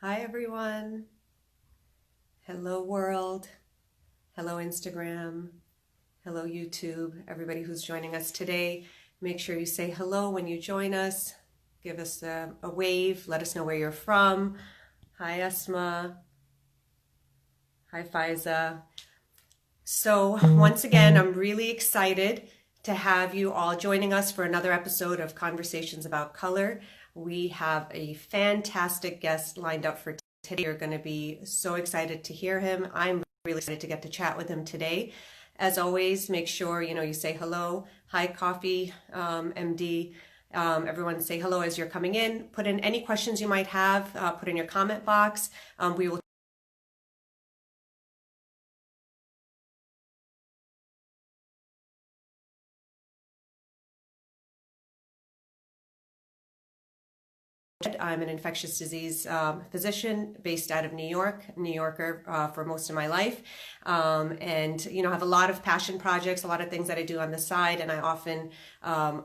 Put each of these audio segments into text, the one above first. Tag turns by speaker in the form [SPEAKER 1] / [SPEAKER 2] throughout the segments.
[SPEAKER 1] Hi, everyone. Hello, world. Hello, Instagram. Hello, YouTube. Everybody who's joining us today, make sure you say hello when you join us. Give us a wave. Let us know where you're from. Hi, Esma. Hi, Faiza. So once again, I'm really excited to have you all joining us for another episode of Conversations About Color. We have a fantastic guest lined up for today. You're going to be so excited to hear him. I'm really excited to get to chat with him today. As always, make sure you say hello. Hi, Coffee, MD. Everyone say hello as you're coming in. Put in any questions you might have. Put in your comment box. We will I'm an infectious disease physician based out of New York, New Yorker for most of my life. And have a lot of passion projects, a lot of things that I do on the side. And I often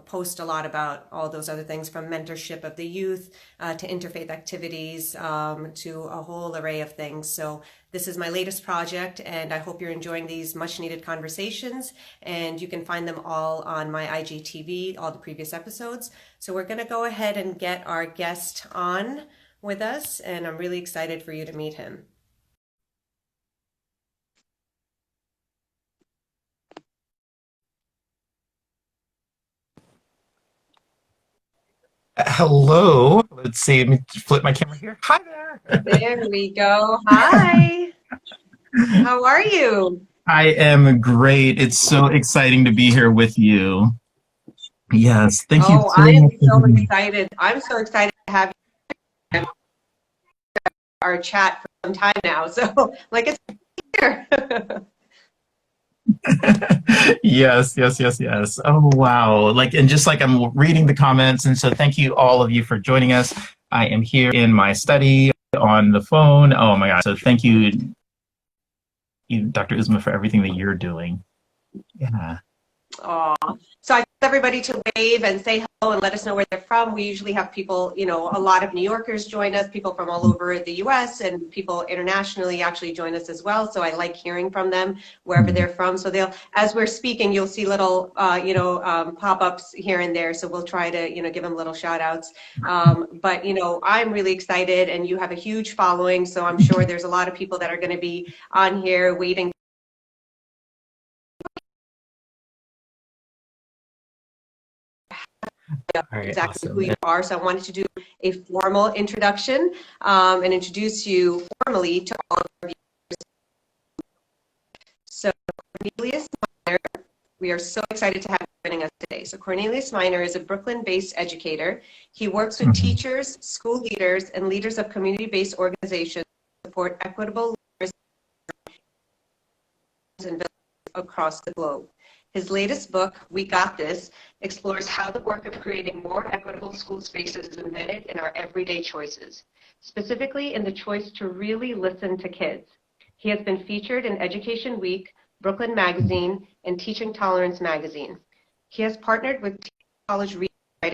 [SPEAKER 1] post a lot about all those other things, from mentorship of the youth to interfaith activities to a whole array of things. So this is my latest project, and I hope you're enjoying these much needed conversations. And you can find them all on my IGTV, all the previous episodes. So we're going to go ahead and get our guest on with us, and I'm really excited for you to meet him.
[SPEAKER 2] Hello. Let's see. Let me flip my camera here. Hi there.
[SPEAKER 1] There we go. Hi. How are you?
[SPEAKER 2] I am great. It's so exciting to be here with you. Yes. Thank you
[SPEAKER 1] Oh,
[SPEAKER 2] so
[SPEAKER 1] I am
[SPEAKER 2] much for
[SPEAKER 1] so
[SPEAKER 2] having me.
[SPEAKER 1] excited. I'm so excited to have our chat for some time now. So, like, it's here.
[SPEAKER 2] Yes. Oh, wow. And just like I'm reading the comments. And so thank you, all of you, for joining us. I am here in my study on the phone. Oh, my God. So thank you, Dr. Uzma, for everything that you're doing. Yeah.
[SPEAKER 1] Aw. So I want everybody to wave and say hello and let us know where they're from. We usually have people, a lot of New Yorkers join us, people from all over the US, and people internationally actually join us as well. So I like hearing from them wherever they're from. So as we're speaking, you'll see little, pop-ups here and there. So we'll try to, give them little shout outs. But, I'm really excited, and you have a huge following. So I'm sure there's a lot of people that are going to be on here waiting
[SPEAKER 2] All right.
[SPEAKER 1] exactly who
[SPEAKER 2] Awesome.
[SPEAKER 1] you are. So I wanted to do a formal introduction and introduce you formally to all of you. So Cornelius Miner, we are so excited to have you joining us today. So Cornelius Miner is a Brooklyn-based educator. He works with
[SPEAKER 2] Mhm.
[SPEAKER 1] teachers, school leaders, and leaders of community-based organizations to support equitable leaders and villages across the globe. His latest book, We Got This, explores how the work of creating more equitable school spaces is embedded in our everyday choices, specifically in the choice to really listen to kids. He has been featured in Education Week, Brooklyn Magazine, and Teaching Tolerance Magazine. He has partnered with College Reading,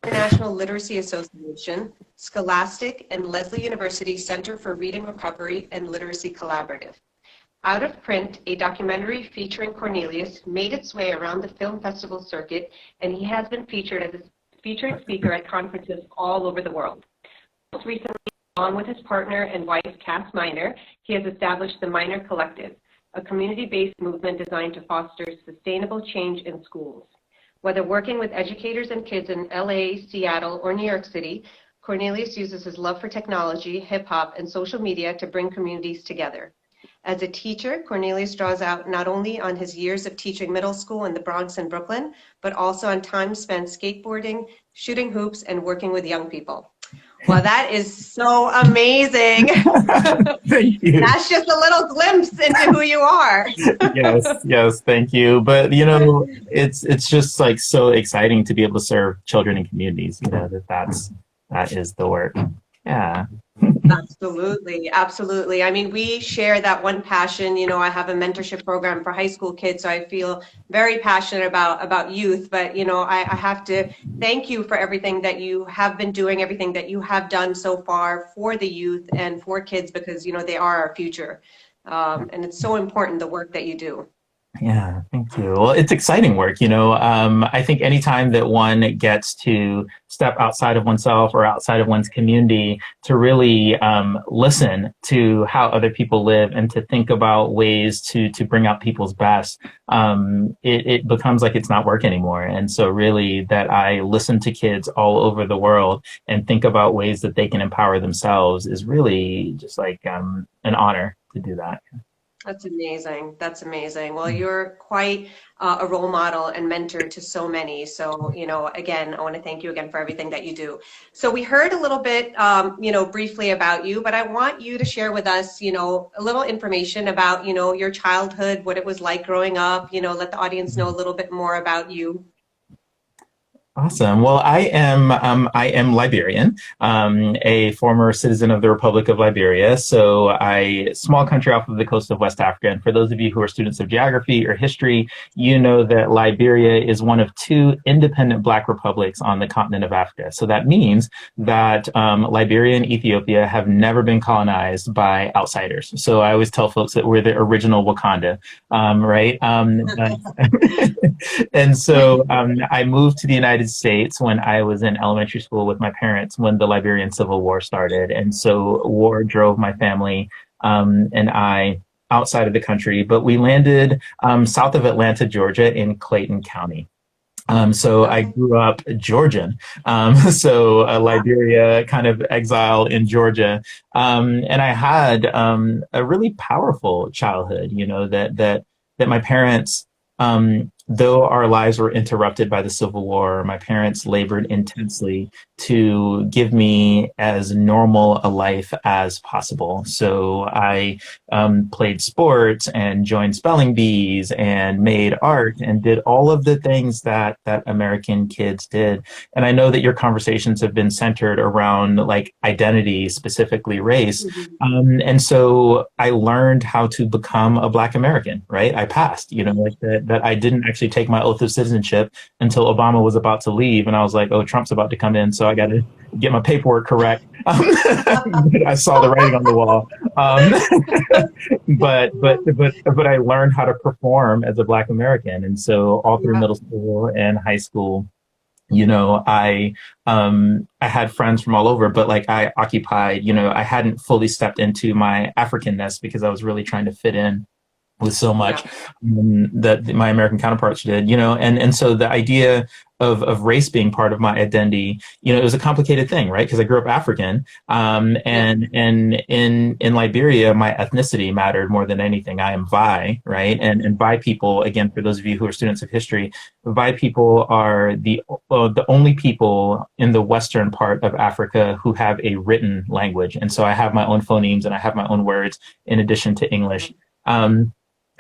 [SPEAKER 1] International Literacy Association, Scholastic, and Lesley University Center for Reading Recovery and Literacy Collaborative. Out of Print, a documentary featuring Cornelius made its way around the film festival circuit, and he has been featured as a featured speaker at conferences all over the world. Most recently, along with his partner and wife, Cass Miner, he has established the Miner Collective, a community-based movement designed to foster sustainable change in schools. Whether working with educators and kids in LA, Seattle, or New York City, Cornelius uses his love for technology, hip-hop, and social media to bring communities together. As a teacher, Cornelius draws out not only on his years of teaching middle school in the Bronx and Brooklyn, but also on time spent skateboarding, shooting hoops, and working with young people. Well, that is so amazing.
[SPEAKER 2] Thank you.
[SPEAKER 1] That's just a little glimpse into who you are.
[SPEAKER 2] Yes, thank you. But it's just like so exciting to be able to serve children and communities. That is the work. Yeah.
[SPEAKER 1] Absolutely, absolutely. I mean, we share that one passion. You know, I have a mentorship program for high school kids, so I feel very passionate about youth. But you know, I have to thank you for everything that you have been doing, everything that you have done so far for the youth and for kids, because you know they are our future, and it's so important the work that you do.
[SPEAKER 2] Yeah, thank you. Well, it's exciting work, you know. I think anytime that one gets to step outside of oneself or outside of one's community to really listen to how other people live and to think about ways to bring out people's best, it becomes like it's not work anymore. And so, really, that I listen to kids all over the world and think about ways that they can empower themselves is really just like an honor to do that.
[SPEAKER 1] That's amazing. That's amazing. Well, you're quite a role model and mentor to so many. So, you know, again, I want to thank you again for everything that you do. So we heard a little bit, you know, briefly about you, but I want you to share with us, you know, a little information about, you know, your childhood, what it was like growing up, you know, let the audience know a little bit more about you.
[SPEAKER 2] Awesome. Well, I am Liberian, a former citizen of the Republic of Liberia. So I small country off of the coast of West Africa. And for those of you who are students of geography or history, you know that Liberia is one of two independent Black republics on the continent of Africa. So that means that Liberia and Ethiopia have never been colonized by outsiders. So I always tell folks that we're the original Wakanda, right? And so I moved to the United States when I was in elementary school with my parents when the Liberian Civil War started. And so war drove my family and I outside of the country, but we landed south of Atlanta, Georgia in Clayton County. So I grew up Georgian, so a Liberia kind of exile in Georgia, and I had a really powerful childhood. You know that my parents, though our lives were interrupted by the Civil War, my parents labored intensely to give me as normal a life as possible. So I played sports and joined spelling bees and made art and did all of the things that American kids did. And I know that your conversations have been centered around like identity, specifically race. And so I learned how to become a Black American, right? I passed, you know, like that I didn't actually take my oath of citizenship until Obama was about to leave. And I was like, oh, Trump's about to come in. So I got to get my paperwork correct. I saw the writing on the wall. But I learned how to perform as a Black American. And so all through
[SPEAKER 1] Yeah.
[SPEAKER 2] middle school and high school, you know, I had friends from all over, but like I occupied, you know, I hadn't fully stepped into my Africanness because I was really trying to fit in with so much
[SPEAKER 1] Yeah.
[SPEAKER 2] that my American counterparts did, you know, and so the idea of race being part of my identity, you know, it was a complicated thing, right? Because I grew up African,
[SPEAKER 1] Yeah.
[SPEAKER 2] and in Liberia, my ethnicity mattered more than anything. I am Vi, right? And Vi people, again, for those of you who are students of history, Vi people are the only people in the western part of Africa who have a written language, and so I have my own phonemes and I have my own words in addition to English. Um,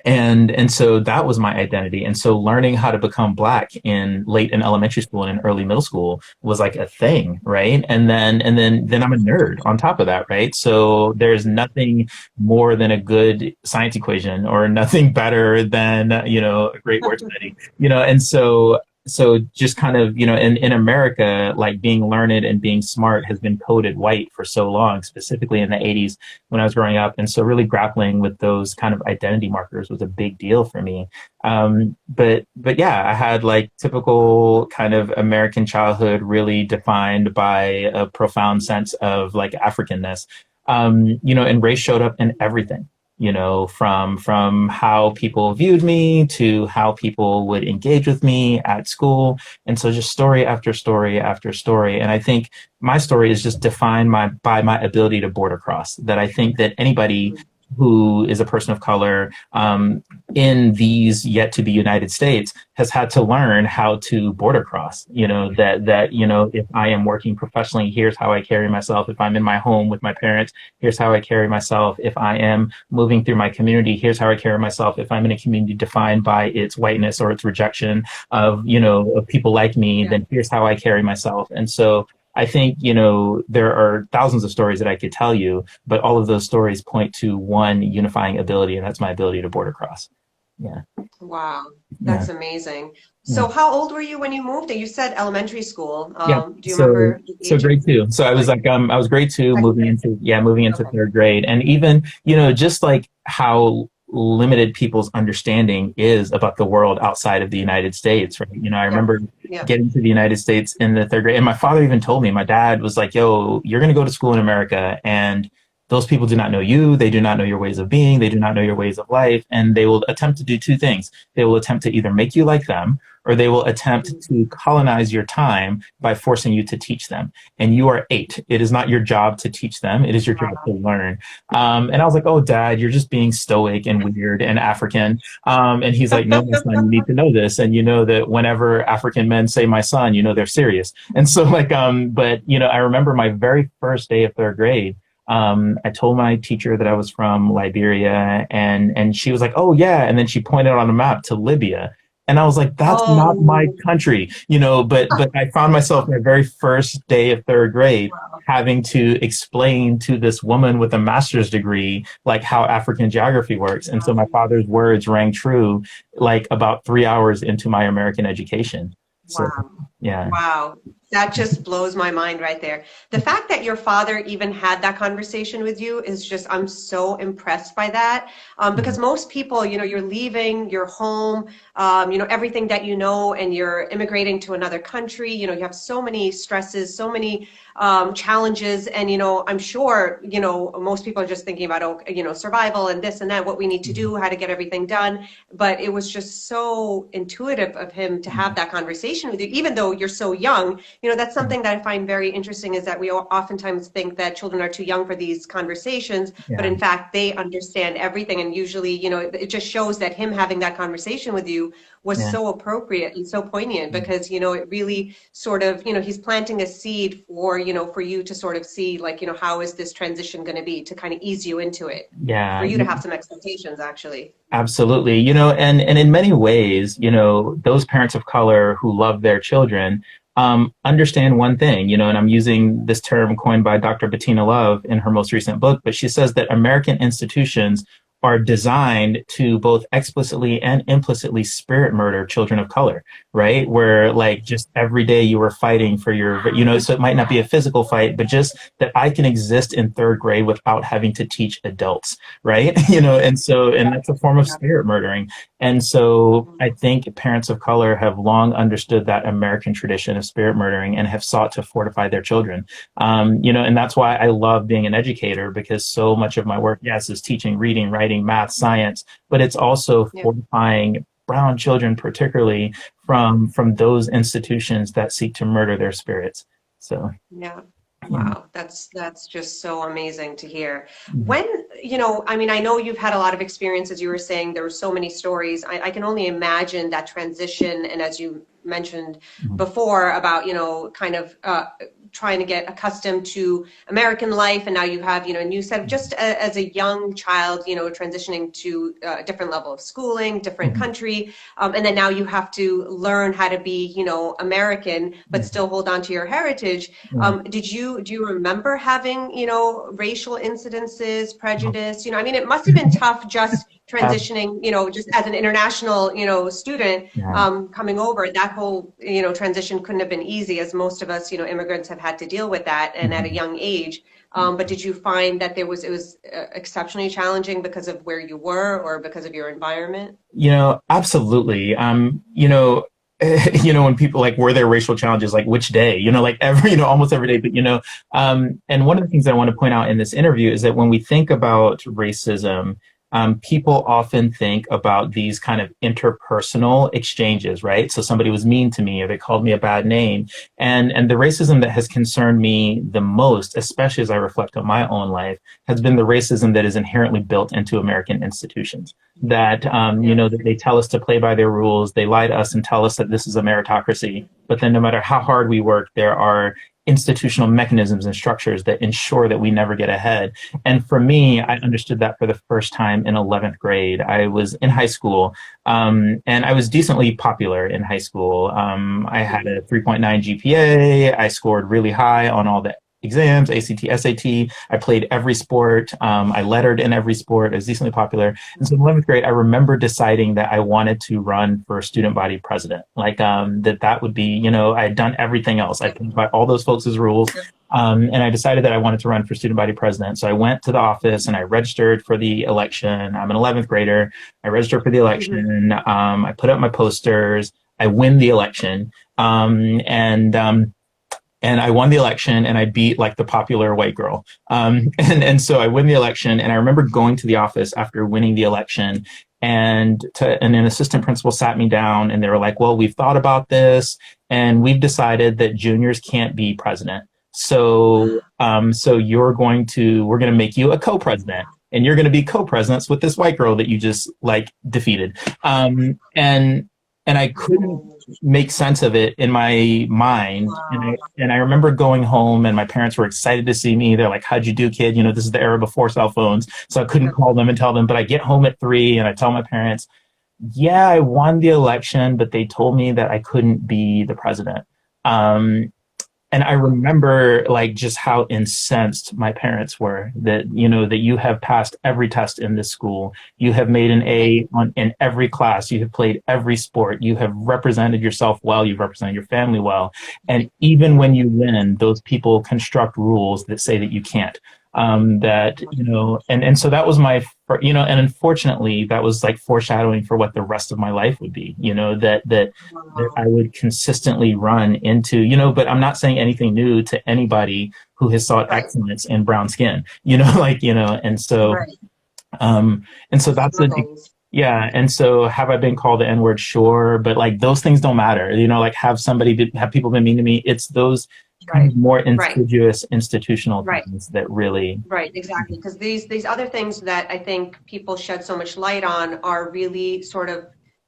[SPEAKER 2] and so that was my identity. And so learning how to become Black in late in elementary school and in early middle school was like a thing, right? And then I'm a nerd on top of that, right? So there's nothing more than a good science equation or nothing better than, you know, a great word study, you know. And so just kind of, you know, in America, like being learned and being smart has been coded white for so long, specifically in the 80s when I was growing up. And so really grappling with those kind of identity markers was a big deal for me. But yeah, I had like typical kind of American childhood really defined by a profound sense of like Africanness. You know, and race showed up in everything, you know, from how people viewed me to how people would engage with me at school. And so just story after story after story. And I think my story is just defined by my ability to border cross. That I think that anybody who is a person of color in these yet to be United States has had to learn how to border cross. You know, that you know, if I am working professionally, here's how I carry myself. If I'm in my home with my parents, here's how I carry myself. If I am moving through my community, here's how I carry myself. If I'm in a community defined by its whiteness or its rejection of, you know, of people like me,
[SPEAKER 1] Yeah.
[SPEAKER 2] then here's how I carry myself. And so I think, you know, there are thousands of stories that I could tell you, but all of those stories point to one unifying ability, and that's my ability to board across. Yeah.
[SPEAKER 1] Wow,
[SPEAKER 2] Yeah.
[SPEAKER 1] that's amazing.
[SPEAKER 2] Yeah.
[SPEAKER 1] So how old were you when you moved? You said elementary school.
[SPEAKER 2] Yeah.
[SPEAKER 1] Do you
[SPEAKER 2] So
[SPEAKER 1] remember the
[SPEAKER 2] so
[SPEAKER 1] age of
[SPEAKER 2] grade two. So I was
[SPEAKER 1] like
[SPEAKER 2] like I was grade two,
[SPEAKER 1] second
[SPEAKER 2] moving
[SPEAKER 1] grade?
[SPEAKER 2] into moving into
[SPEAKER 1] Okay.
[SPEAKER 2] third grade. And even, you know, just like how limited people's understanding is about the world outside of the United States, right? You know, I
[SPEAKER 1] Yep.
[SPEAKER 2] remember
[SPEAKER 1] Yep.
[SPEAKER 2] getting to the United States in the third grade. And my father even told me, my dad was like, yo, you're gonna go to school in America, and those people do not know you, they do not know your ways of being, they do not know your ways of life, and they will attempt to do two things. They will attempt to either make you like them, or they will attempt
[SPEAKER 1] Mhm.
[SPEAKER 2] to colonize your time by forcing you to teach them. And you are 8. It is not your job to teach them. It is your job to
[SPEAKER 1] Wow.
[SPEAKER 2] learn. And I was like, oh, Dad, you're just being stoic and weird and African. And he's like, no, my son, you need to know this. And you know that whenever African men say my son, you know, they're serious. And so like, but you know, I remember my very first day of third grade. I told my teacher that I was from Liberia, and she was like, "Oh yeah," and then she pointed on a map to Libya, and I was like, "That's not my
[SPEAKER 1] Oh,
[SPEAKER 2] country," you know. But I found myself my very first day of third grade
[SPEAKER 1] wow.
[SPEAKER 2] having to explain to this woman with a master's degree like how African geography works, and so my father's words rang true like about 3 hours into my American education. So
[SPEAKER 1] Wow.
[SPEAKER 2] yeah,
[SPEAKER 1] Wow. That just blows my mind right there. The fact that your father even had that conversation with you is just, I'm so impressed by that. Because most people, you know, you're leaving your home, you know, everything that you know, and you're immigrating to another country. You know, you have so many stresses, so many challenges. And, you know, I'm sure, you know, most people are just thinking about, oh, you know, survival and this and that, what we need to do, how to get everything done. But it was just so intuitive of him to have that conversation with you, even though you're so young. You know, that's something that I find very interesting, is that we oftentimes think that children are too young for these conversations, but
[SPEAKER 2] yeah,
[SPEAKER 1] in fact, they understand everything. And usually, you know, it just shows that him having that conversation with you was
[SPEAKER 2] yeah.
[SPEAKER 1] so appropriate and so poignant, because, you know, it really sort of, you know, he's planting a seed for, you know, for you to sort of see, like, you know, how is this transition going to be, to kind of ease you into it, for
[SPEAKER 2] Yeah,
[SPEAKER 1] you to have some expectations, actually.
[SPEAKER 2] absolutely. You know, and in many ways, you know, those parents of color who love their children understand one thing, you know, and I'm using this term coined by Dr. Bettina Love in her most recent book, but she says that American institutions are designed to both explicitly and implicitly spirit murder children of color, right? Where like just every day you were fighting for your, you know, so it might not be a physical fight, but just that I can exist in third grade without having to teach adults, right? You know, and so, and that's a form of
[SPEAKER 1] Yeah.
[SPEAKER 2] spirit murdering. And so I think parents of color have long understood that American tradition of spirit murdering and have sought to fortify their children. You know, and that's why I love being an educator, because so much of my work, yes, is teaching, reading, writing, math, science, but it's also
[SPEAKER 1] Yeah.
[SPEAKER 2] fortifying brown children, particularly from those institutions that seek to murder their spirits. So,
[SPEAKER 1] Yeah.
[SPEAKER 2] yeah.
[SPEAKER 1] Wow, that's just so amazing to hear. When, you know, I mean, I know you've had a lot of experience, as you were saying, there were so many stories. I can only imagine that transition, and as you mentioned
[SPEAKER 2] Mhm.
[SPEAKER 1] before about, you know, kind of trying to get accustomed to American life, and now you have, you know, and you said just as a young child, you know, transitioning to a different level of schooling, different
[SPEAKER 2] Mhm.
[SPEAKER 1] country, and then now you have to learn how to be, you know, American, but
[SPEAKER 2] Yeah.
[SPEAKER 1] still hold on to your heritage.
[SPEAKER 2] Yeah.
[SPEAKER 1] Do you remember having, you know, racial incidences, prejudice? You know, I mean, it must have been tough just
[SPEAKER 2] Uh,
[SPEAKER 1] transitioning, you know, just as an international, you know, student
[SPEAKER 2] yeah.
[SPEAKER 1] coming over. That whole, you know, transition couldn't have been easy, as most of us, you know, immigrants have had to deal with that, and at a
[SPEAKER 2] Mhm.
[SPEAKER 1] young age. But did you find that it was exceptionally challenging because of where you were, or because of your environment?
[SPEAKER 2] You know, absolutely. You know, you know, when people like, were there racial challenges, like which day, you know, like every, you know, almost every day, but you know, and one of the things I want to point out in this interview is that when we think about racism, people often think about these kind of interpersonal exchanges, right? So somebody was mean to me, or they called me a bad name, and the racism that has concerned me the most, especially as I reflect on my own life, has been the racism that is inherently built into American institutions. That you
[SPEAKER 1] Yeah.
[SPEAKER 2] know, that they tell us to play by their rules, they lie to us and tell us that this is a meritocracy. But then, no matter how hard we work, there are institutional mechanisms and structures that ensure that we never get ahead. And for me, I understood that for the first time in 11th grade. I was in high school, and I was decently popular in high school. I had a 3.9 GPA. I scored really high on all the exams, ACT, SAT. I played every sport. I lettered in every sport. I was decently popular. And so in 11th grade, I remember deciding that I wanted to run for student body president. Like that would be, you know, I had done everything else. I played by all those folks' rules. And I decided that I wanted to run for student body president. So I went to the office and I registered for the election. I'm an 11th grader. I registered for the election. I put up my posters. I win the election. And I won the election and I beat like the popular white girl. And so I win the election, and I remember going to the office after winning the election, and an assistant principal sat me down and they were like, well, we've thought about this and we've decided that juniors can't be president. So we're going to make you a co-president, and you're going to be co-presidents with this white girl that you just like defeated. And I couldn't make sense of it in my mind. And I remember going home, and my parents were excited to see me. They're like, how'd you do, kid? You know, this is the era before cell phones. So I couldn't call them and tell them, but I get home at 3 and I tell my parents, yeah, I won the election, but they told me that I couldn't be the president. And I remember like just how incensed my parents were that, you know, that you have passed every test in this school. You have made an A in every class. You have played every sport. You have represented yourself well. You've represented your family well. And even when you win, those people construct rules that say that you can't. And so that was and unfortunately that was like foreshadowing for what the rest of my life would be, you know, that I would consistently run into, you know, but I'm not saying anything new to anybody who has sought excellence in brown skin, you know, like, you know, and so, and so that's yeah. And so have I been called the N-word? Sure. But like those things don't matter, you know, like have people been mean to me? It's those kind of more insidious institutional things that really
[SPEAKER 1] exactly, because these other things that I think people shed so much light on are really sort of,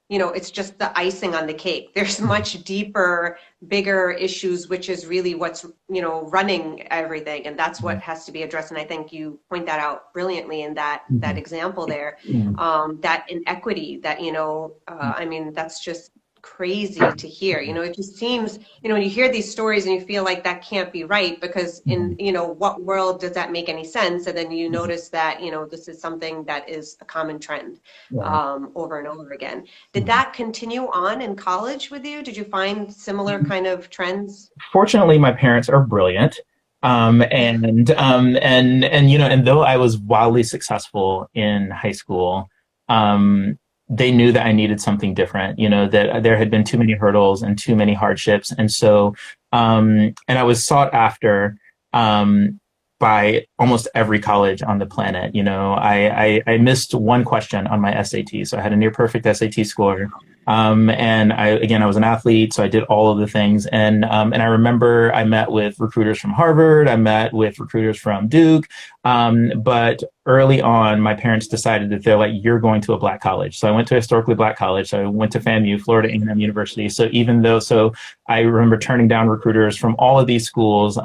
[SPEAKER 1] you know, it's just the icing on the cake. There's much deeper, bigger issues, which is really what's, you know, running everything, and that's what has to be addressed. And I think you point that out brilliantly in that example there. That inequity, that, you know, I mean, that's just crazy to hear. You know, it just seems, you know, when you hear these stories and you feel like that can't be right, because in, you know, what world does that make any sense? And then you notice that, you know, this is something that is a common trend over and over again. Did that continue on in college with you? Did you find similar kind of trends?
[SPEAKER 2] Fortunately, my parents are brilliant. And you know, and though I was wildly successful in high school, they knew that I needed something different, you know, that there had been too many hurdles and too many hardships. And so, and I was sought after by almost every college on the planet. You know, I missed one question on my SAT. So I had a near perfect SAT score. And I was an athlete, so I did all of the things. And I remember I met with recruiters from Harvard. I met with recruiters from Duke. But early on, my parents decided that they're like, you're going to a black college. So I went to a historically black college. So I went to FAMU, Florida A&M University. So I remember turning down recruiters from all of these schools,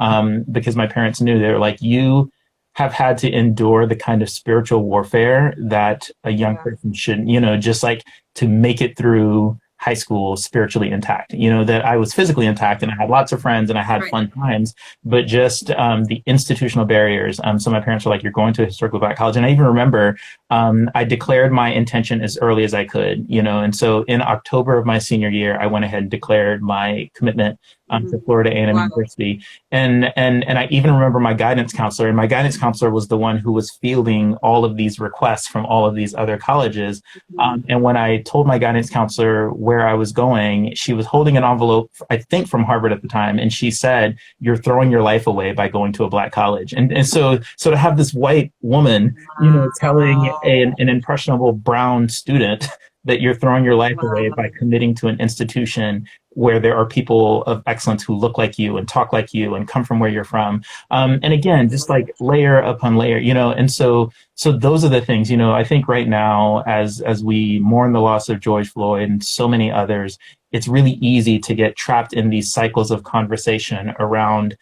[SPEAKER 2] because my parents knew, they were like, you have had to endure the kind of spiritual warfare that a young person shouldn't, you know, just like to make it through high school spiritually intact, you know, that I was physically intact and I had lots of friends and I had fun times, but just the institutional barriers. So my parents were like, you're going to a historically black college. And I even remember I declared my intention as early as I could, you know, and so in October of my senior year, I went ahead and declared my commitment to Florida A&M University. And I even remember my guidance counselor, and my guidance counselor was the one who was fielding all of these requests from all of these other colleges. And when I told my guidance counselor where I was going, she was holding an envelope, I think from Harvard at the time. And she said, you're throwing your life away by going to a black college. And so to have this white woman, you know, telling an impressionable brown student that you're throwing your life away by committing to an institution where there are people of excellence who look like you and talk like you and come from where you're from. And again, just like layer upon layer, you know, and so those are the things, you know, I think right now, as we mourn the loss of George Floyd and so many others, it's really easy to get trapped in these cycles of conversation around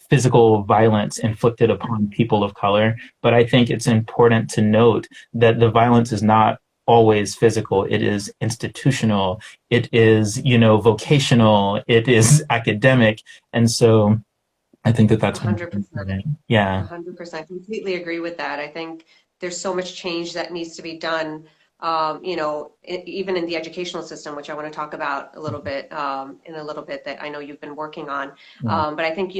[SPEAKER 2] physical violence inflicted upon people of color. But I think it's important to note that the violence is not always physical. It is institutional. It is, vocational. It is academic. And so I think that that's
[SPEAKER 1] 100%.
[SPEAKER 2] important. Yeah.
[SPEAKER 1] 100%. Completely agree with that. I think there's so much change that needs to be done, even in the educational system, which I want to talk about a little bit in a little bit that I know you've been working on. But I think,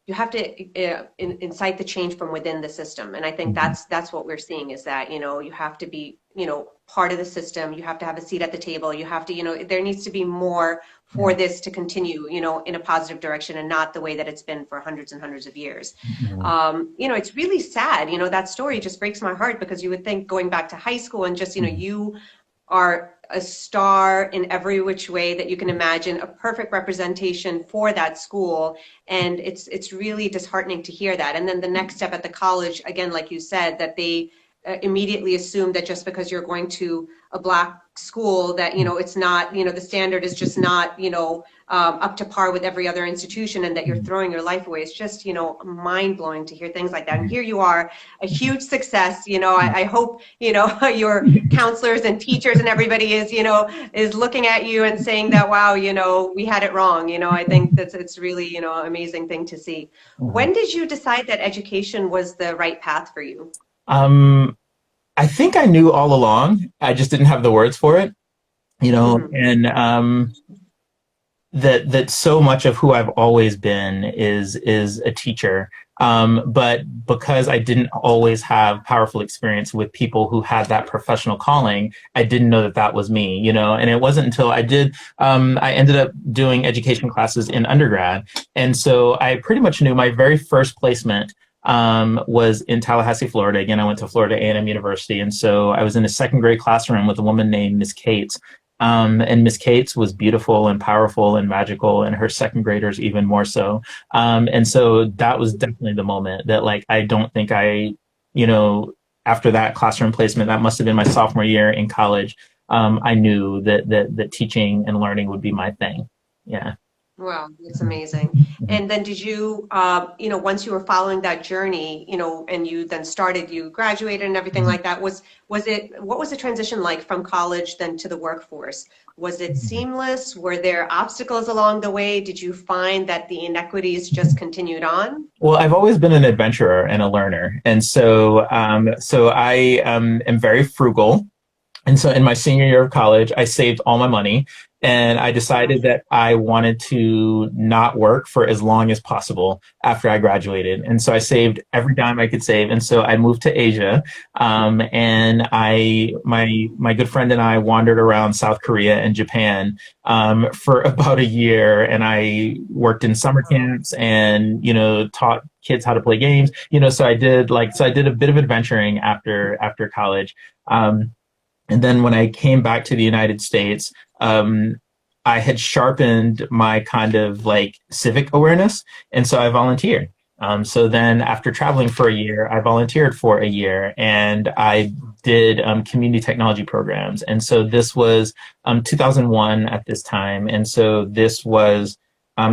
[SPEAKER 1] you have to incite the change from within the system. And I think that's what we're seeing is that, you have to be, part of the system. You have to have a seat at the table. You have to, there needs to be more for this to continue, in a positive direction and not the way that it's been for hundreds and hundreds of years. It's really sad, that story just breaks my heart because you would think going back to high school and just, you are a star in every which way that you can imagine, a perfect representation for that school. And it's really disheartening to hear that. And then the next step at the college, again, like you said, that they immediately assume that just because you're going to a Black school that, it's not, the standard is just not, up to par with every other institution and that you're throwing your life away. It's just, mind blowing to hear things like that. And here you are, a huge success. I hope, your counselors and teachers and everybody is looking at you and saying that, wow, we had it wrong. I think it's really, amazing thing to see. When did you decide that education was the right path for you?
[SPEAKER 2] I think I knew all along. I just didn't have the words for it, and that so much of who I've always been is a teacher. But because I didn't always have powerful experience with people who had that professional calling, I didn't know that that was me, and it wasn't until I did, I ended up doing education classes in undergrad. And so I pretty much knew my very first placement was in Tallahassee, Florida. Again, I went to Florida A&M University. And so I was in a second grade classroom with a woman named Miss Cates. And Miss Cates was beautiful and powerful and magical, and her second graders even more so. And so that was definitely the moment that, like, I don't think after that classroom placement, that must have been my sophomore year in college, I knew that teaching and learning would be my thing. Yeah.
[SPEAKER 1] Wow, that's amazing. And then did you, once you were following that journey, and you then you graduated and everything like that, what was the transition like from college then to the workforce? Was it seamless? Were there obstacles along the way? Did you find that the inequities just continued on?
[SPEAKER 2] Well, I've always been an adventurer and a learner. And so I am very frugal. And so in my senior year of college, I saved all my money. And I decided that I wanted to not work for as long as possible after I graduated. And so I saved every dime I could save. And so I moved to Asia. And my good friend and I wandered around South Korea and Japan for about a year. And I worked in summer camps and, taught kids how to play games. So I did a bit of adventuring after college. And then when I came back to the United States, I had sharpened my kind of like civic awareness. And so I volunteered. So then after traveling for a year, I volunteered for a year and I did community technology programs. And so this was 2001 at this time. And so this was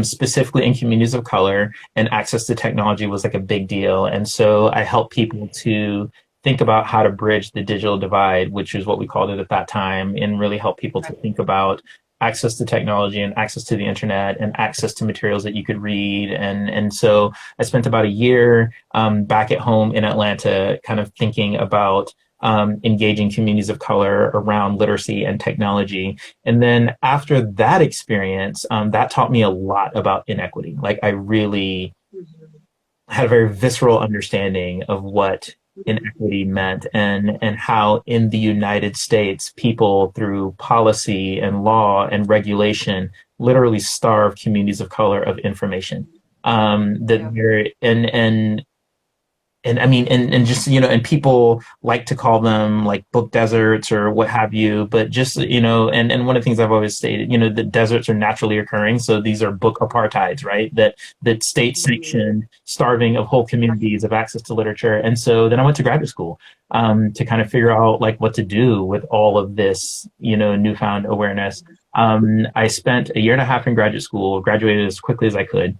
[SPEAKER 2] specifically in communities of color, and access to technology was like a big deal. And so I helped people to think about how to bridge the digital divide, which is what we called it at that time, and really help people to think about access to technology and access to the internet and access to materials that you could read. And so I spent about a year back at home in Atlanta kind of thinking about engaging communities of color around literacy and technology. And then after that experience, that taught me a lot about inequity. Like I really had a very visceral understanding of what inequity meant and how in the United States, people through policy and law and regulation literally starve communities of color of information. And just, and people like to call them like book deserts or what have you, but just, and one of the things I've always stated, the deserts are naturally occurring. So these are book apartheids, right? That state sanctioned starving of whole communities of access to literature. And so then I went to graduate school to kind of figure out like what to do with all of this, newfound awareness. I spent a year and a half in graduate school, graduated as quickly as I could.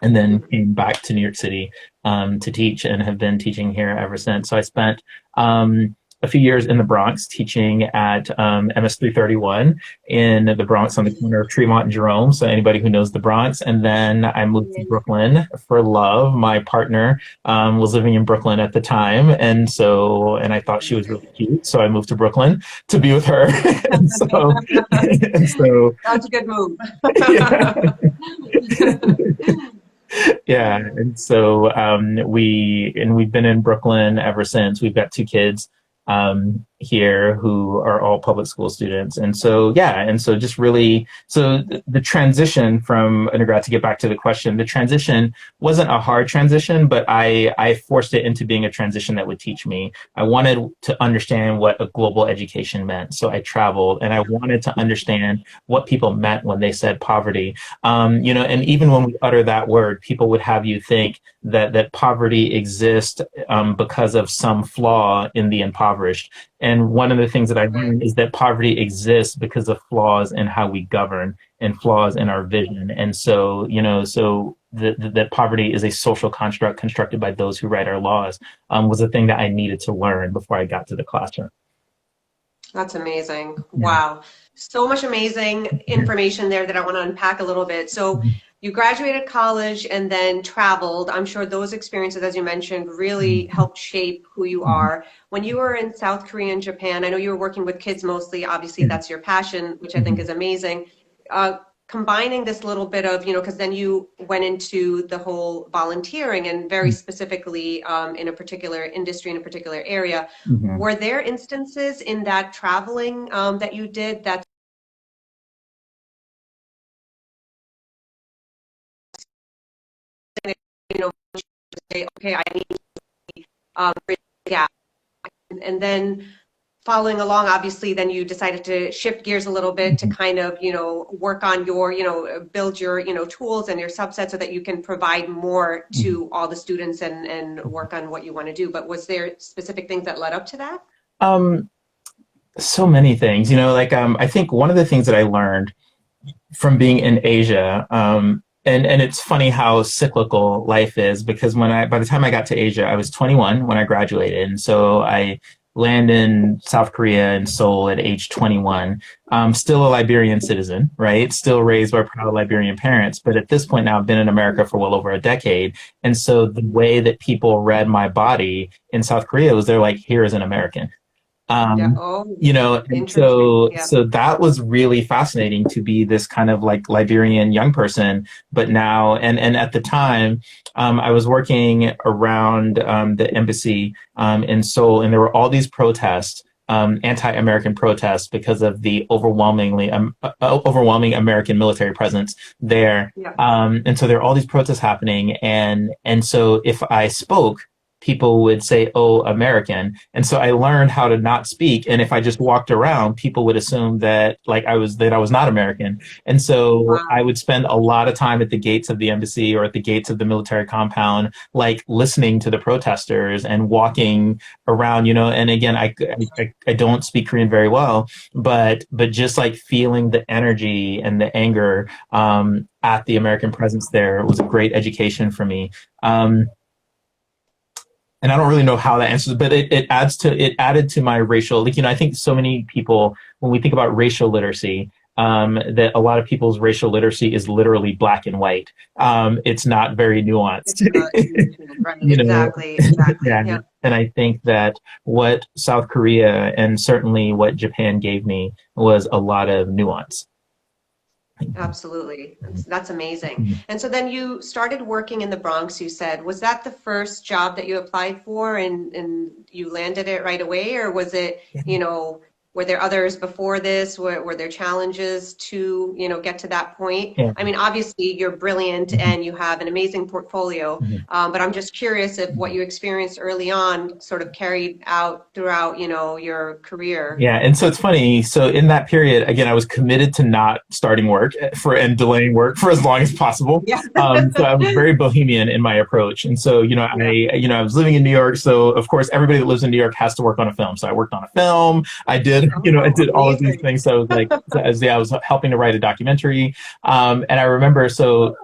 [SPEAKER 2] and then came back to New York City to teach, and have been teaching here ever since. So I spent a few years in the Bronx teaching at MS 331 in the Bronx on the corner of Tremont and Jerome. So anybody who knows the Bronx. And then I moved to Brooklyn for love. My partner was living in Brooklyn at the time. And I thought she was really cute. So I moved to Brooklyn to be with her. and so
[SPEAKER 1] That's a good move.
[SPEAKER 2] Yeah. And so we've been in Brooklyn ever since. We've got 2 kids here who are all public school students. And so just really, the transition from undergrad, to get back to the question, the transition wasn't a hard transition, but I forced it into being a transition that would teach me. I wanted to understand what a global education meant. So I traveled, and I wanted to understand what people meant when they said poverty. And even when we utter that word, people would have you think that poverty exists because of some flaw in the impoverished. And one of the things that I learned is that poverty exists because of flaws in how we govern and flaws in our vision. And so, that poverty is a social construct constructed by those who write our laws was a thing that I needed to learn before I got to the classroom.
[SPEAKER 1] That's amazing. Wow. So much amazing information there that I want to unpack a little bit. So you graduated college and then traveled. I'm sure those experiences, as you mentioned, really helped shape who you are. When you were in South Korea and Japan, I know you were working with kids mostly. Obviously, that's your passion, which I think is amazing. Combining this little bit of, because then you went into the whole volunteering and very specifically in a particular industry, in a particular area. Were there instances in that traveling that you did that say, okay, I need to bridge the gap. And then following along, obviously, then you decided to shift gears a little bit to kind of, work on your, build your, tools and your subsets so that you can provide more to all the students and work on what you want to do. But was there specific things that led up to that?
[SPEAKER 2] So many things, I think one of the things that I learned from being in Asia, and it's funny how cyclical life is, because by the time I got to Asia, I was 21 when I graduated. And so I landed in South Korea in Seoul at age 21. Still a Liberian citizen, right? Still raised by proud Liberian parents. But at this point now, I've been in America for well over a decade. And so the way that people read my body in South Korea was, they're like, here is an American. And so that was really fascinating, to be this kind of like Liberian young person. But now, and at the time, I was working around the embassy in Seoul, and there were all these protests, anti-American protests, because of the overwhelming American military presence there. And so there are all these protests happening, and so if I spoke, people would say, "Oh, American." And so I learned how to not speak. And if I just walked around, people would assume that I was not American. And so I would spend a lot of time at the gates of the embassy or at the gates of the military compound, listening to the protesters and walking around, and again, I don't speak Korean very well, but just feeling the energy and the anger at the American presence there was a great education for me. And I don't really know how that answers, but it added to my racial, I think so many people, when we think about racial literacy, that a lot of people's racial literacy is literally black and white. It's not very nuanced.
[SPEAKER 1] Right, exactly. Yeah.
[SPEAKER 2] And I think that what South Korea and certainly what Japan gave me was a lot of nuance.
[SPEAKER 1] Absolutely. That's amazing. And so then you started working in the Bronx, you said. Was that the first job that you applied for and you landed it right away? Or was it, were there others before this? Were there challenges to, get to that point?
[SPEAKER 2] Yeah.
[SPEAKER 1] I mean, obviously you're brilliant and you have an amazing portfolio, but I'm just curious if what you experienced early on sort of carried out throughout, your career.
[SPEAKER 2] Yeah. And so it's funny. So in that period, again, I was committed to not starting work and delaying work for as long as possible.
[SPEAKER 1] Yeah.
[SPEAKER 2] So I was very bohemian in my approach. And so, I was living in New York. So of course, everybody that lives in New York has to work on a film. So I worked on a film. I did I did all of these
[SPEAKER 1] Amazing.
[SPEAKER 2] things. So I was helping to write a documentary. And I remember, so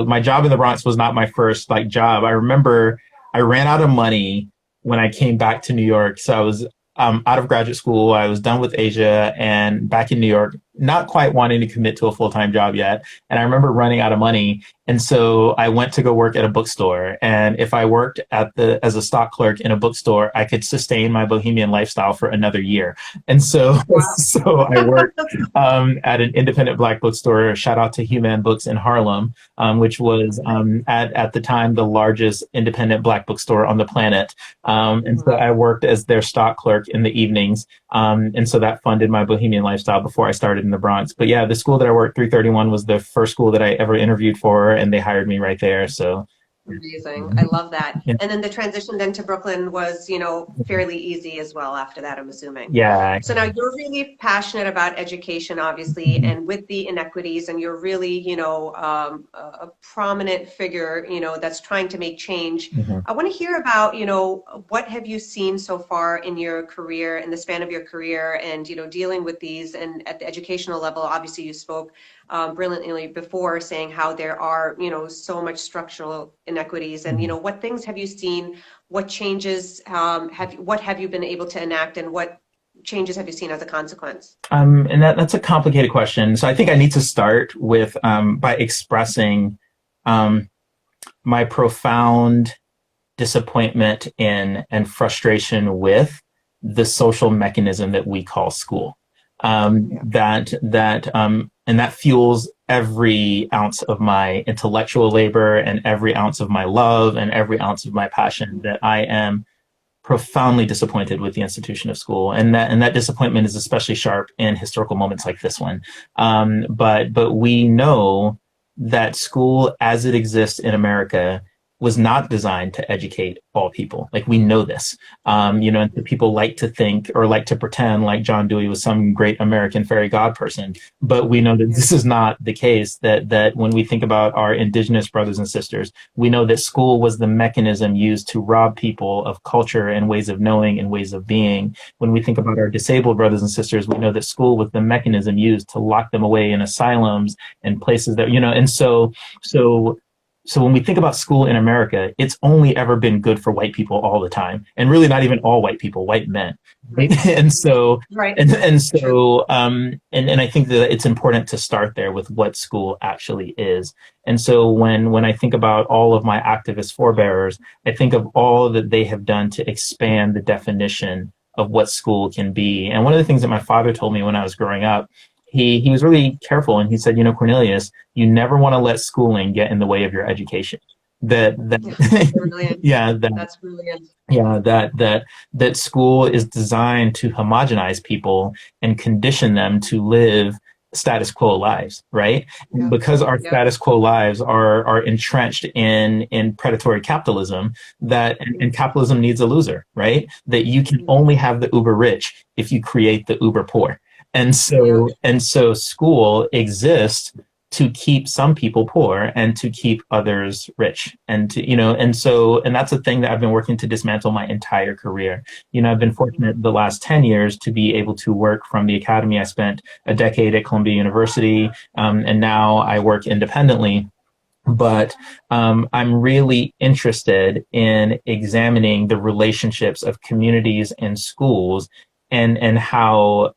[SPEAKER 2] my job in the Bronx was not my first like job. I remember I ran out of money when I came back to New York. So I was out of graduate school. I was done with Asia and back in New York, not quite wanting to commit to a full-time job yet. And I remember running out of money. And so I went to go work at a bookstore. And if I worked as a stock clerk in a bookstore, I could sustain my bohemian lifestyle for another year. And so,
[SPEAKER 1] Wow.
[SPEAKER 2] so I worked at an independent Black bookstore. Shout out to Human Books in Harlem, which was at the time the largest independent Black bookstore on the planet. And so I worked as their stock clerk in the evenings. And so that funded my bohemian lifestyle before I started in the Bronx. But yeah, the school that I worked, 331, was the first school that I ever interviewed for, and they hired me right there. So
[SPEAKER 1] Amazing. I love that.
[SPEAKER 2] yeah,
[SPEAKER 1] And then the transition then to Brooklyn was, fairly easy as well after that, I'm assuming.
[SPEAKER 2] yeah.
[SPEAKER 1] So now you're really passionate about education, obviously,
[SPEAKER 2] Mhm.
[SPEAKER 1] and with the inequities, and you're really, a prominent figure, that's trying to make change.
[SPEAKER 2] Mhm.
[SPEAKER 1] I want to hear about, what have you seen so far in your career, in the span of your career, and, dealing with these, and at the educational level, obviously you spoke brilliantly before saying how there are, so much structural inequities, and, what things have you seen? What changes what have you been able to enact, and what changes have you seen as a consequence?
[SPEAKER 2] And that's a complicated question. So I think I need to start with by expressing um, my profound disappointment in and frustration with the social mechanism that we call school. And that fuels every ounce of my intellectual labor and every ounce of my love and every ounce of my passion, that I am profoundly disappointed with the institution of school, and that disappointment is especially sharp in historical moments like this one. But we know that school, as it exists in America, was not designed to educate all people. Like, we know this. And people like to think or like to pretend like John Dewey was some great American fairy god person, but we know that this is not the case. That when we think about our indigenous brothers and sisters, we know that school was the mechanism used to rob people of culture and ways of knowing and ways of being. When we think about our disabled brothers and sisters, we know that school was the mechanism used to lock them away in asylums and places that, and so when we think about school in America, it's only ever been good for white people all the time, and really not even all white people, white men. Right? And so,
[SPEAKER 1] Right.
[SPEAKER 2] and I think that it's important to start there with what school actually is. And so when I think about all of my activist forebearers, I think of all that they have done to expand the definition of what school can be. And one of the things that my father told me when I was growing up, he was really careful, and he said, Cornelius, you never want to let schooling get in the way of your education. That
[SPEAKER 1] Brilliant.
[SPEAKER 2] yeah,
[SPEAKER 1] That's brilliant.
[SPEAKER 2] that school is designed to homogenize people and condition them to live status quo lives, right?
[SPEAKER 1] Yeah.
[SPEAKER 2] Because our
[SPEAKER 1] Yeah.
[SPEAKER 2] status quo lives are entrenched in predatory capitalism, and capitalism needs a loser, right? That you can only have the uber rich if you create the uber poor. And so school exists to keep some people poor and to keep others rich. And that's a thing that I've been working to dismantle my entire career. I've been fortunate the last 10 years to be able to work from the academy. I spent a decade at Columbia University, and now I work independently. But I'm really interested in examining the relationships of communities and schools, and how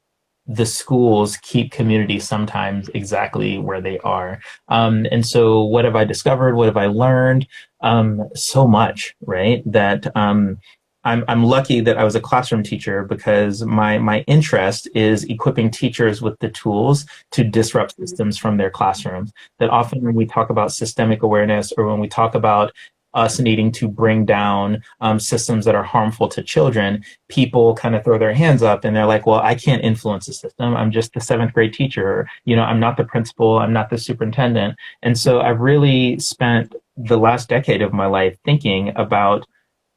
[SPEAKER 2] the schools keep communities sometimes exactly where they are. And so what have I discovered? What have I learned? So much, right? That I'm lucky that I was a classroom teacher, because my interest is equipping teachers with the tools to disrupt systems from their classrooms. That often when we talk about systemic awareness, or when we talk about us needing to bring down systems that are harmful to children, people kind of throw their hands up and they're like, well, I can't influence the system. I'm just the seventh grade teacher. I'm not the principal. I'm not the superintendent. And so I've really spent the last decade of my life thinking about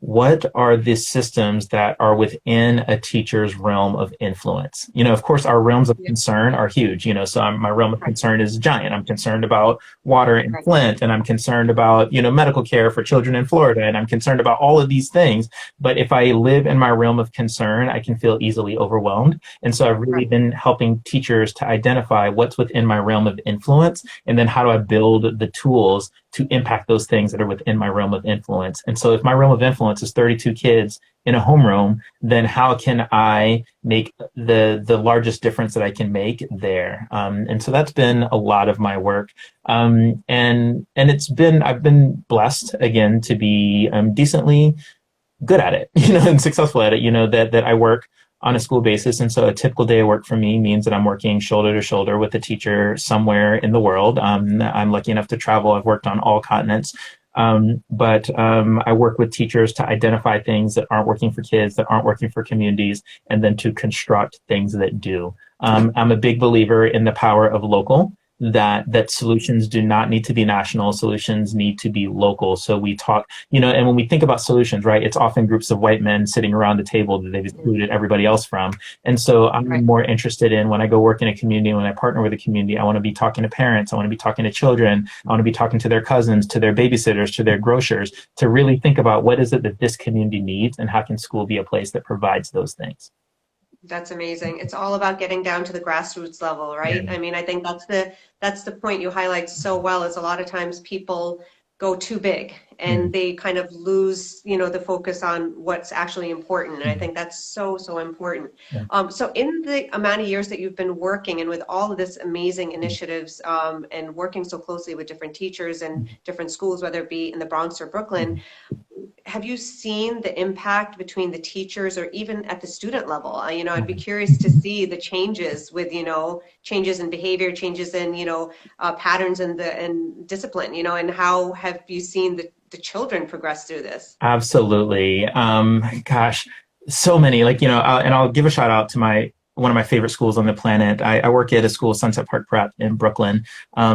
[SPEAKER 2] what are the systems that are within a teacher's realm of influence? You know, of course, our realms of
[SPEAKER 1] Yeah.
[SPEAKER 2] concern are huge. You know, so my realm of
[SPEAKER 1] Right.
[SPEAKER 2] concern is giant. I'm concerned about water in
[SPEAKER 1] Right.
[SPEAKER 2] Flint, and I'm concerned about, you know, medical care for children in Florida, and I'm concerned about all of these things. But if I live in my realm of concern, I can feel easily overwhelmed. And so I've really
[SPEAKER 1] Right.
[SPEAKER 2] been helping teachers to identify what's within my realm of influence, and then how do I build the tools to impact those things that are within my realm of influence. And so if my realm of influence is 32 kids in a homeroom, then how can I make the largest difference that I can make there? And so that's been a lot of my work. And it's been, I've been blessed again to be decently good at it, you know, and successful at it, you know, that I work on a school basis. And so a typical day of work for me means that I'm working shoulder to shoulder with a teacher somewhere in the world. I'm lucky enough to travel. I've worked on all continents. But I work with teachers to identify things that aren't working for kids, that aren't working for communities, and then to construct things that do. I'm a big believer in the power of local, that solutions do not need to be national, solutions need to be local. So we talk, you know, and when we think about solutions, right, it's often groups of white men sitting around the table that they've excluded everybody else from. And so I'm
[SPEAKER 1] Right.
[SPEAKER 2] more interested in, when I go work in a community, when I partner with a community, I want to be talking to parents, I want to be talking to children, I want to be talking to their cousins, to their babysitters, to their grocers, to really think about what is it that this community needs and how can school be a place that provides those things.
[SPEAKER 1] That's amazing. It's all about getting down to the grassroots level,
[SPEAKER 2] Yeah.
[SPEAKER 1] right? I mean, I think that's the point you highlight so well, is a lot of times people go too big and
[SPEAKER 2] Mm,
[SPEAKER 1] they kind of lose, the focus on what's actually important. And I
[SPEAKER 2] mm,
[SPEAKER 1] think that's so, so important.
[SPEAKER 2] yeah,
[SPEAKER 1] So in the amount of years that you've been working and with all of this amazing
[SPEAKER 2] mm,
[SPEAKER 1] initiatives, and working so closely with different teachers and
[SPEAKER 2] mm,
[SPEAKER 1] different schools, whether it be in the Bronx or Brooklyn,
[SPEAKER 2] mm.
[SPEAKER 1] have you seen the impact between the teachers or even at the student level? I'd be
[SPEAKER 2] Mhm.
[SPEAKER 1] curious to see the changes with, changes in behavior, changes in, patterns and discipline, and how have you seen the children progress through this?
[SPEAKER 2] Absolutely. Gosh, so many. Like, you know, and I'll give a shout out to my one of my favorite schools on the planet. I work at a school, Sunset Park Prep in Brooklyn.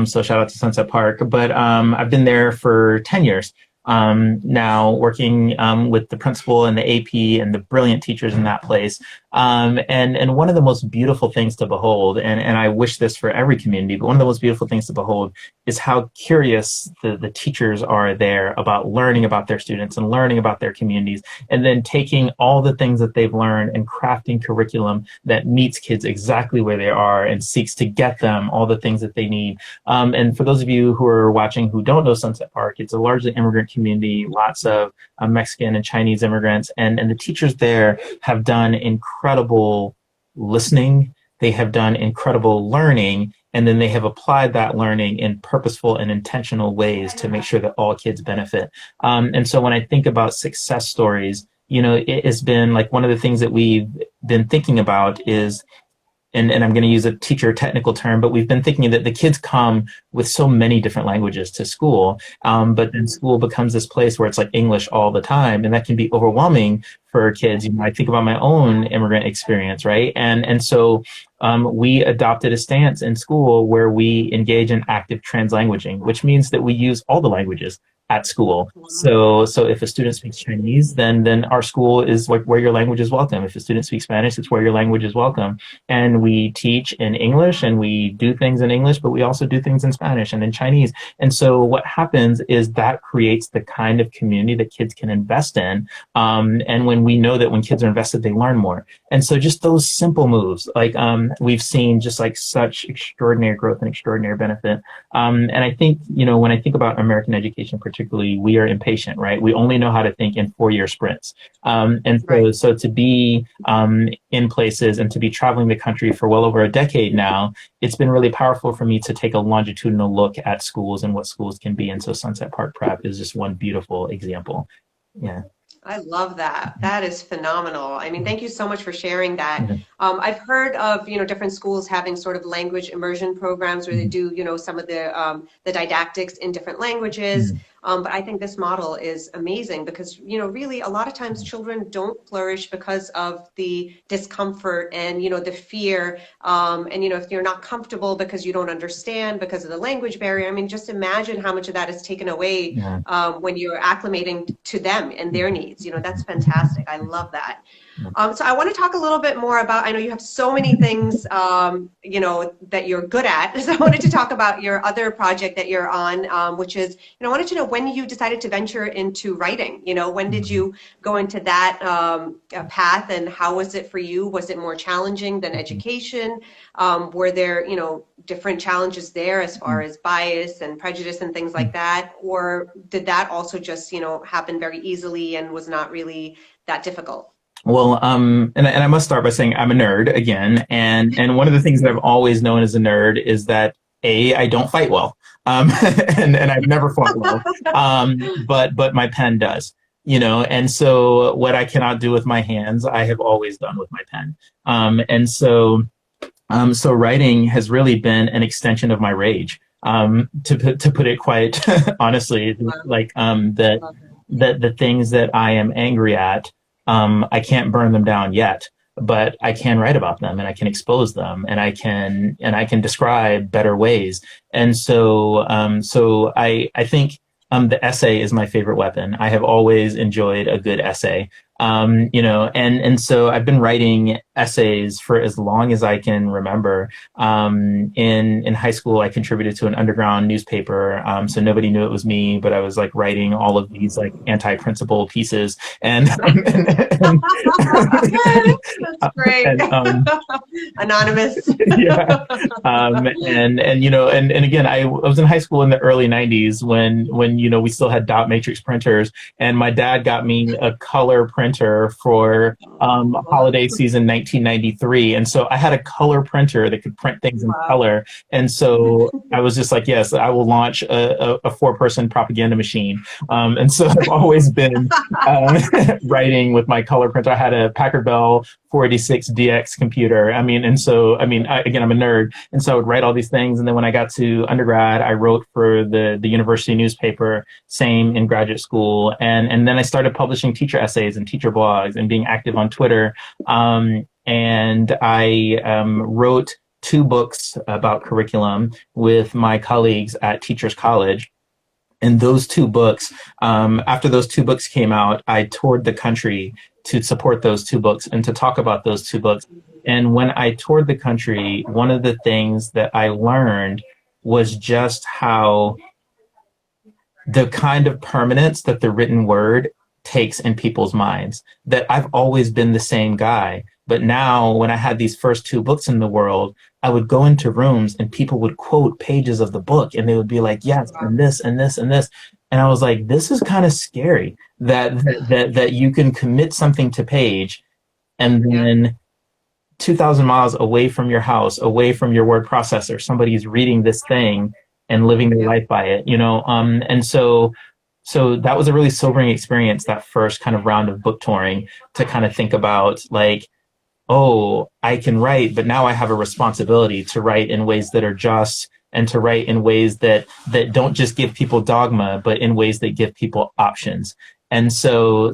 [SPEAKER 2] So shout out to Sunset Park. But I've been there for 10 years now, working with the principal and the AP and the brilliant teachers in that place. And one of the most beautiful things to behold, and I wish this for every community, but one of the most beautiful things to behold is how curious the teachers are there about learning about their students and learning about their communities, and then taking all the things that they've learned and crafting curriculum that meets kids exactly where they are and seeks to get them all the things that they need. And for those of you who are watching who don't know Sunset Park, it's a largely immigrant community, lots of Mexican and Chinese immigrants, and the teachers there have done incredible listening. They have done incredible learning, and then they have applied that learning in purposeful and intentional ways to make sure that all kids benefit. And so when I think about success stories, you know, it has been like one of the things that we've been thinking about is, and I'm going to use a teacher technical term, but we've been thinking that the kids come with so many different languages to school, but then school becomes this place where it's like English all the time, and that can be overwhelming for kids. You know, I think about my own immigrant experience, right? And so we adopted a stance in school where we engage in active translanguaging, which means that we use all the languages at school. So if a student speaks Chinese, then our school is like where your language is welcome. If a student speaks Spanish, it's where your language is welcome. And we teach in English and we do things in English, but we also do things in Spanish and in Chinese. And so what happens is that creates the kind of community that kids can invest in. And when we know that when kids are invested, they learn more. And so just those simple moves, like we've seen just like such extraordinary growth and extraordinary benefit. And I think, you know, when I think about American education particularly, we are impatient, right? We only know how to think in 4-year sprints. And so,
[SPEAKER 1] Right.
[SPEAKER 2] so to be in places and to be traveling the country for well over a decade now, it's been really powerful for me to take a longitudinal look at schools and what schools can be. And so Sunset Park Prep is just one beautiful example. Yeah.
[SPEAKER 1] I love that. That is phenomenal. I mean, thank you so much for sharing that.
[SPEAKER 2] Mhm.
[SPEAKER 1] I've heard of, different schools having sort of language immersion programs where they
[SPEAKER 2] Mhm.
[SPEAKER 1] do, some of the didactics in different languages.
[SPEAKER 2] Mhm.
[SPEAKER 1] But I think this model is amazing because, you know, really a lot of times children don't flourish because of the discomfort and, you know, the fear. And, you know, if you're not comfortable because you don't understand because of the language barrier, I mean, just imagine how much of that is taken away
[SPEAKER 2] Yeah.
[SPEAKER 1] when you're acclimating to them and their needs. You know, that's fantastic. I love that. So I want to talk a little bit more about, I know you have so many things, you know, that you're good at. So I wanted to talk about your other project that you're on, which is, you know, I wanted to know when you decided to venture into writing. You know, when did you go into that path, and how was it for you? Was it more challenging than education? Were there, you know, different challenges there as far as bias and prejudice and things like that? Or did that also just, you know, happen very easily and was not really that difficult?
[SPEAKER 2] Well, and I must start by saying I'm a nerd again, and one of the things that I've always known as a nerd is that I don't fight well, and I've never fought well, but my pen does, you know, and so what I cannot do with my hands, I have always done with my pen, and so so writing has really been an extension of my rage, to put it quite honestly, like that the things that I am angry at. I can't burn them down yet, but I can write about them and I can expose them and I can describe better ways. And so, I think, the essay is my favorite weapon. I have always enjoyed a good essay. You know, and so I've been writing essays for as long as I can remember. In high school, I contributed to an underground newspaper, so nobody knew it was me, but I was like writing all of these like anti-principle pieces, and,
[SPEAKER 1] That's great. Anonymous.
[SPEAKER 2] yeah, and you know, and again, I was in high school in the early '90s when you know we still had dot matrix printers, and my dad got me a color printer for holiday season 1993, and so I had a color printer that could print things in color, and so I was just like, yes, I will launch a four-person propaganda machine, and so I've always been writing with my color printer. I had a Packard Bell 486 DX computer. I mean, and so again, I'm a nerd, and so I would write all these things, and then when I got to undergrad, I wrote for the university newspaper, same in graduate school, and then I started publishing teacher essays and teacher blogs and being active on Twitter. And I wrote 2 books about curriculum with my colleagues at Teachers College. And those 2 books, after those 2 books came out, I toured the country to support those 2 books and to talk about those 2 books. And when I toured the country, one of the things that I learned was just how the kind of permanence that the written word takes in people's minds, that I've always been the same guy. But now when I had these first 2 books in the world, I would go into rooms and people would quote pages of the book and they would be like, yes, and this and this and this. And I was like, this is kind of scary that you can commit something to page and then 2,000 miles away from your house, away from your word processor, somebody's reading this thing and living their life by it, you know? And so that was a really sobering experience, that first kind of round of book touring, to kind of think about like, oh, I can write, but now I have a responsibility to write in ways that are just, and to write in ways that don't just give people dogma, but in ways that give people options. And so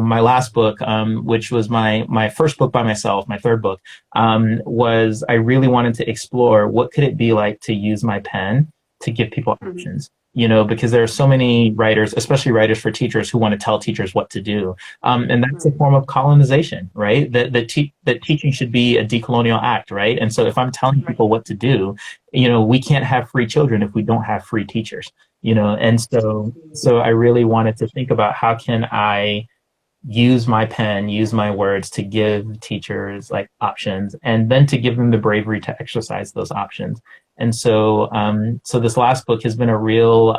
[SPEAKER 2] my last book, which was my first book by myself, my 3rd book, was I really wanted to explore what could it be like to use my pen to give people options. You know, because there are so many writers, especially writers for teachers, who want to tell teachers what to do. And that's a form of colonization, right? That teaching should be a decolonial act, right? And so if I'm telling people what to do, you know, we can't have free children if we don't have free teachers, you know? And so I really wanted to think about how can I use my pen, use my words to give teachers like options, and then to give them the bravery to exercise those options. And so, so this last book has been a real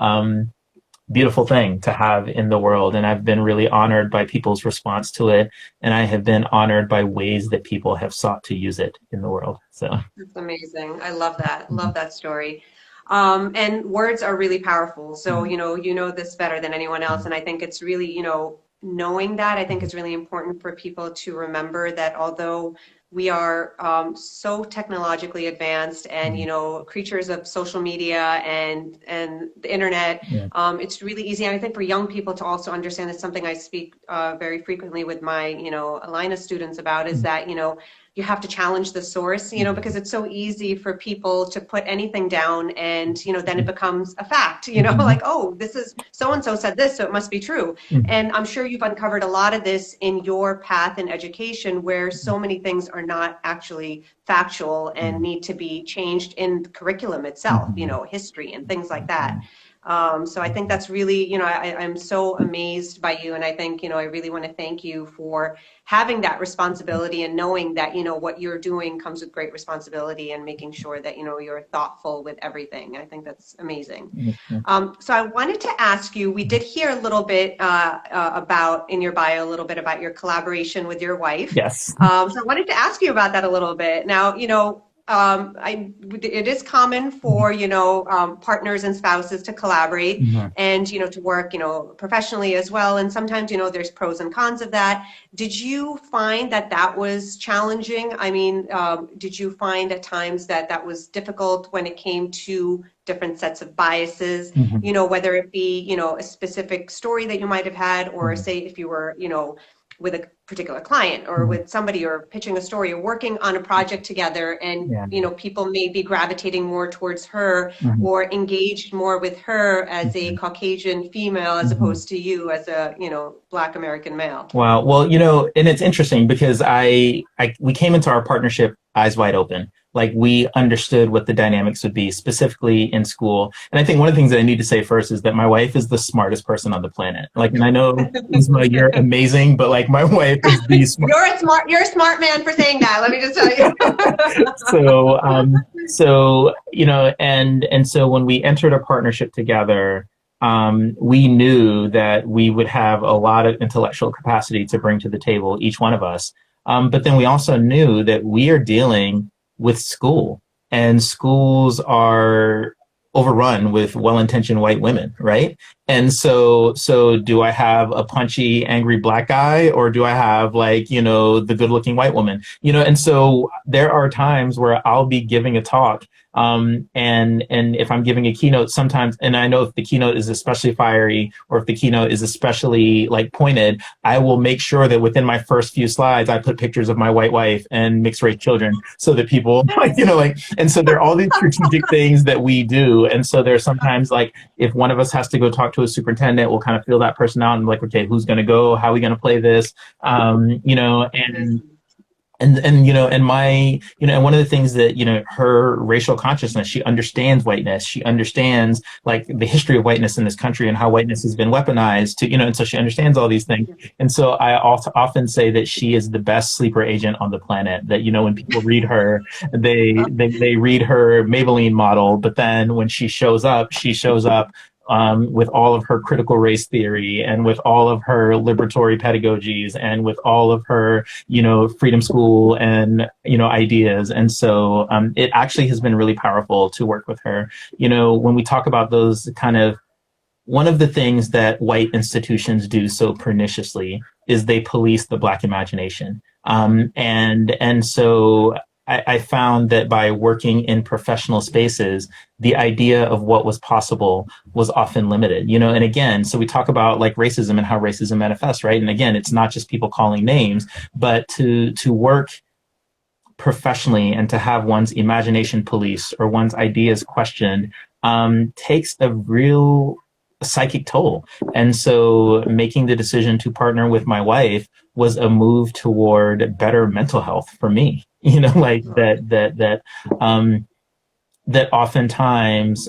[SPEAKER 2] beautiful thing to have in the world. And I've been really honored by people's response to it. And I have been honored by ways that people have sought to use it in the world. So
[SPEAKER 1] that's amazing. I love that. Love that story. And words are really powerful. So, you know this better than anyone else. And I think it's really, you know, knowing that, I think it's really important for people to remember that although we are so technologically advanced and, you know, creatures of social media and the internet.
[SPEAKER 2] Yeah.
[SPEAKER 1] It's really easy. And I think for young people to also understand, it's something I speak very frequently with my, you know, Alina students about, is that, you know, you have to challenge the source, you know, because it's so easy for people to put anything down and, you know, then it becomes a fact, you know, like, oh, this is so-and-so said this, so it must be true. And I'm sure you've uncovered a lot of this in your path in education, where so many things are not actually factual and need to be changed in the curriculum itself, you know, history and things like that. So I think that's really, you know, I'm so amazed by you. And I think, you know, I really want to thank you for having that responsibility and knowing that, you know, what you're doing comes with great responsibility and making sure that, you know, you're thoughtful with everything. I think that's amazing. So I wanted to ask you, we did hear a little bit about, in your bio, a little bit about your collaboration with your wife.
[SPEAKER 2] Yes.
[SPEAKER 1] So I wanted to ask you about that a little bit. Now, you know, it is common for, you know, partners and spouses to collaborate and, you know, to work, you know, professionally as well. And sometimes, you know, there's pros and cons of that. Did you find that that was challenging? I mean, did you find at times that that was difficult when it came to different sets of biases, you know, whether it be, you know, a specific story that you might have had, or say if you were, you know, with a particular client or with somebody, or pitching a story or working on a project together, and you know, people may be gravitating more towards her or engaged more with her as a Caucasian female as opposed to you as a, you know, Black American male.
[SPEAKER 2] Wow. Well, you know, and it's interesting because we came into our partnership eyes wide open. Like, we understood what the dynamics would be, specifically in school. And I think one of the things that I need to say first is that my wife is the smartest person on the planet. Like, and I know, Isma, you're amazing, but like, my wife is the smartest.
[SPEAKER 1] You're a smart man for saying that. Let me just tell you.
[SPEAKER 2] So, you know, and so when we entered a partnership together, we knew that we would have a lot of intellectual capacity to bring to the table, each one of us. But then we also knew that we are dealing with school, and schools are overrun with well-intentioned white women, right? And so do I have a punchy, angry Black guy, or do I have, like, you know, the good-looking white woman? You know, and so there are times where I'll be giving a talk, and if I'm giving a keynote sometimes, and I know if the keynote is especially fiery or if the keynote is especially like pointed, I will make sure that within my first few slides, I put pictures of my white wife and mixed race children so that people, like, you know, like, and so there are all these strategic things that we do. And so there's sometimes, like, if one of us has to go talk to a superintendent, we'll kind of feel that person out and like, okay, who's going to go? How are we going to play this? You know, and you know, and my, you know, and one of the things that, you know, her racial consciousness, she understands whiteness, she understands like the history of whiteness in this country and how whiteness has been weaponized to, you know, and so she understands all these things. And so I also often say that she is the best sleeper agent on the planet. That, you know, when people read her, they read her Maybelline model, but then when she shows up with all of her critical race theory and with all of her liberatory pedagogies and with all of her, you know, freedom school and, you know, ideas. And so it actually has been really powerful to work with her. You know, when we talk about those kind of, one of the things that white institutions do so perniciously is they police the Black imagination. And so I found that by working in professional spaces, the idea of what was possible was often limited, you know, and again, so we talk about like racism and how racism manifests, right? And again, it's not just people calling names, but to work professionally and to have one's imagination policed or one's ideas questioned takes a real psychic toll. And so making the decision to partner with my wife was a move toward better mental health for me. You know, like that oftentimes,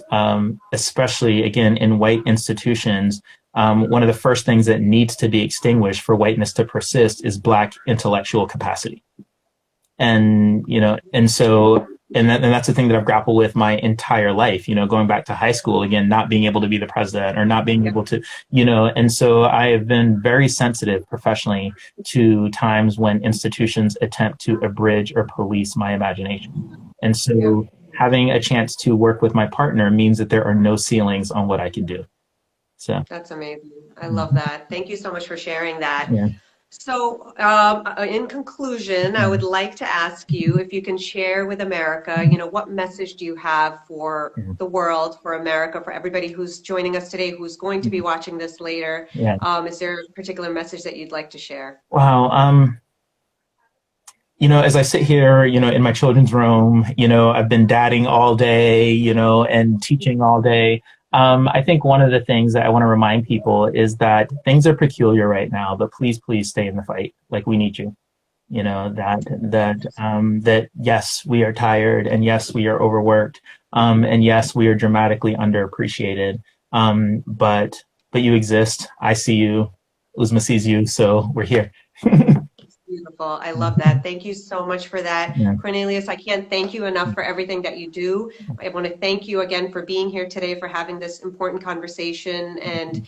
[SPEAKER 2] especially again in white institutions, one of the first things that needs to be extinguished for whiteness to persist is Black intellectual capacity. And, you know, and so, and that's the thing that I've grappled with my entire life, you know, going back to high school, again, not being able to be the president or not being able to, you know, and so I have been very sensitive professionally to times when institutions attempt to abridge or police my imagination. And so having a chance to work with my partner means that there are no ceilings on what I can do. So
[SPEAKER 1] that's amazing. I love that. Thank you so much for sharing that.
[SPEAKER 2] Yeah.
[SPEAKER 1] So, in conclusion, I would like to ask you if you can share with America, what message do you have for
[SPEAKER 2] Mhm.
[SPEAKER 1] the world, for America, for everybody who's joining us today, who's going to be watching this later?
[SPEAKER 2] Yeah.
[SPEAKER 1] Is there a particular message that you'd like to share?
[SPEAKER 2] Wow. As I sit here, in my children's room, I've been dadding all day, and teaching all day. I think one of the things that I want to remind people is that things are peculiar right now, but please, please stay in the fight. Like we need you. That yes, we are tired, and yes, we are overworked, and yes, we are dramatically underappreciated. But you exist. I see you. Uzma sees you, so we're here.
[SPEAKER 1] Beautiful. I love that. Thank you so much for that.
[SPEAKER 2] Yeah.
[SPEAKER 1] Cornelius, I can't thank you enough for everything that you do. I want to thank you again for being here today, for having this important conversation, and,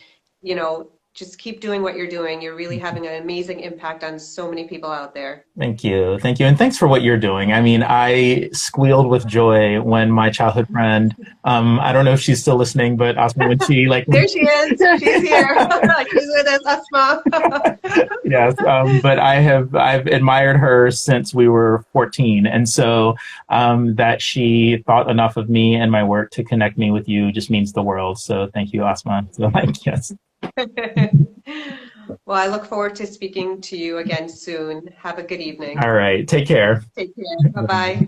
[SPEAKER 1] just keep doing what you're doing. You're really having an amazing impact on so many people out there.
[SPEAKER 2] Thank you. Thank you. And thanks for what you're doing. I mean, I squealed with joy when my childhood friend, I don't know if she's still listening, but Asma, when she
[SPEAKER 1] There she is. She's here. She's with us, Asma.
[SPEAKER 2] yes, but I've admired her since we were 14. And so that she thought enough of me and my work to connect me with you just means the world. So thank you, Asma. So yes.
[SPEAKER 1] Well, I look forward to speaking to you again soon. Have a good evening.
[SPEAKER 2] All right. Take care.
[SPEAKER 1] Take care. Bye-bye.